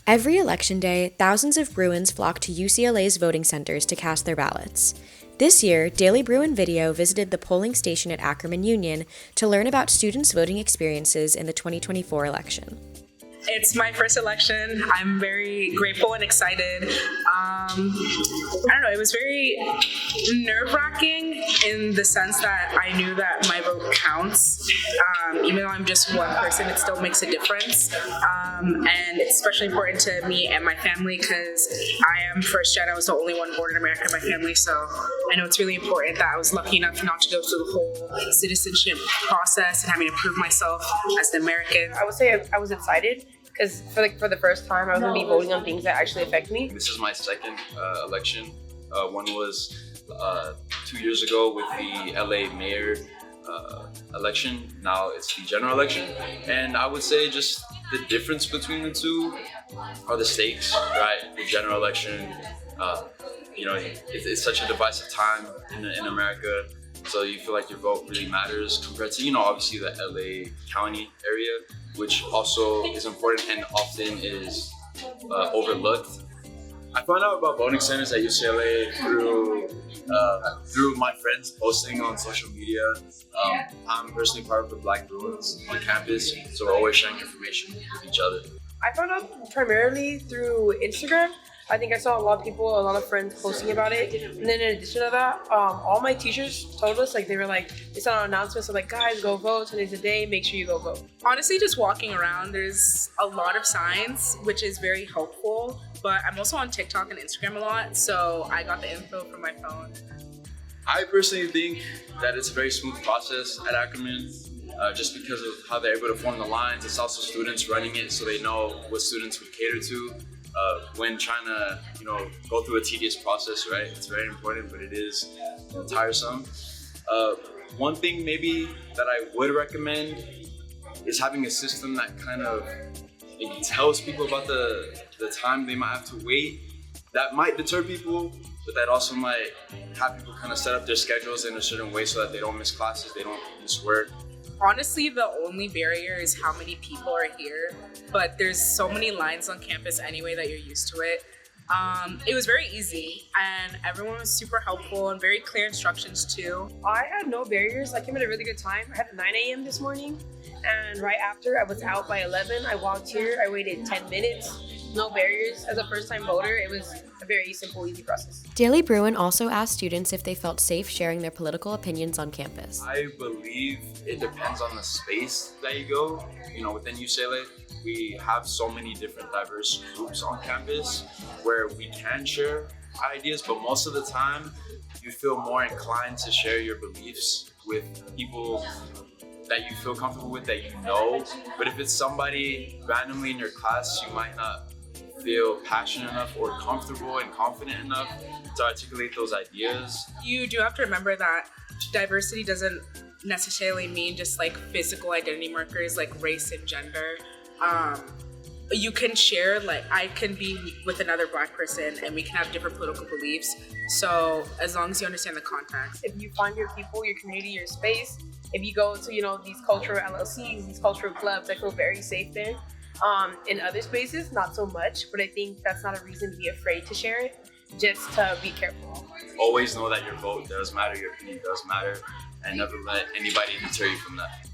Every election day, thousands of Bruins flock to UCLA's voting centers to cast their ballots. This year, Daily Bruin Video visited the polling station at Ackerman Union to learn about students' voting experiences in the 2024 election. It's my first election. I'm very grateful and excited. I don't know, it was very nerve-wracking in the sense that I knew that my vote counts. Even though I'm just one person, it still makes a difference. And it's especially important to me and my family because I am first gen. I was the only one born in America in my family, so I know it's really important that I was lucky enough not to go through the whole citizenship process and having to prove myself as an American. I would say I was excited because for the first time I was going to be voting on things that actually affect me. This is my second election. One was 2 years ago with the LA mayor election. Now it's the general election. And I would say just the difference between the two are the stakes, right? The general election, it's such a divisive time in America. So you feel like your vote really matters compared to, obviously the LA County area, which also is important and often is overlooked. I found out about voting centers at UCLA through my friends posting on social media. I'm personally part of the Black Bruins on campus, so we're always sharing information with each other. I found out primarily through Instagram. I think I saw a lot of people, a lot of friends posting about it. And then in addition to that, all my teachers told us, they were like, they sent out announcements of guys, go vote, today's the day, make sure you go vote. Honestly, just walking around, there's a lot of signs, which is very helpful. But I'm also on TikTok and Instagram a lot, so I got the info from my phone. I personally think that it's a very smooth process at Ackerman, just because of how they're able to form the lines. It's also students running it, so they know what students would cater to. When trying to, go through a tedious process, right? It's very important, but it is tiresome. One thing maybe that I would recommend is having a system that kind of maybe tells people about the time they might have to wait. That might deter people, but that also might have people kind of set up their schedules in a certain way so that they don't miss classes, they don't miss work. Honestly, the only barrier is how many people are here, but there's so many lines on campus anyway that you're used to it. It was very easy, and everyone was super helpful and very clear instructions too. I had no barriers. I came at a really good time. I had a 9 a.m. this morning, and right after I was out by 11. I walked here. I waited 10 minutes. No barriers. As a first-time voter, it was a very simple, easy process. Daily Bruin also asked students if they felt safe sharing their political opinions on campus. I believe it depends on the space that you go. Within UCLA, we have so many different diverse groups on campus where we can share ideas, but most of the time, you feel more inclined to share your beliefs with people that you feel comfortable with, that you know. But if it's somebody randomly in your class, you might not feel passionate enough or comfortable and confident enough to articulate those ideas. You do have to remember that diversity doesn't necessarily mean just physical identity markers like race and gender. You can share, I can be with another Black person and we can have different political beliefs. So as long as you understand the context. If you find your people, your community, your space, if you go to, these cultural LLCs, these cultural clubs, I feel very safe there. In other spaces, not so much, but I think that's not a reason to be afraid to share it, just to be careful. Always know that your vote does matter, your opinion does matter, and never let anybody deter you from that.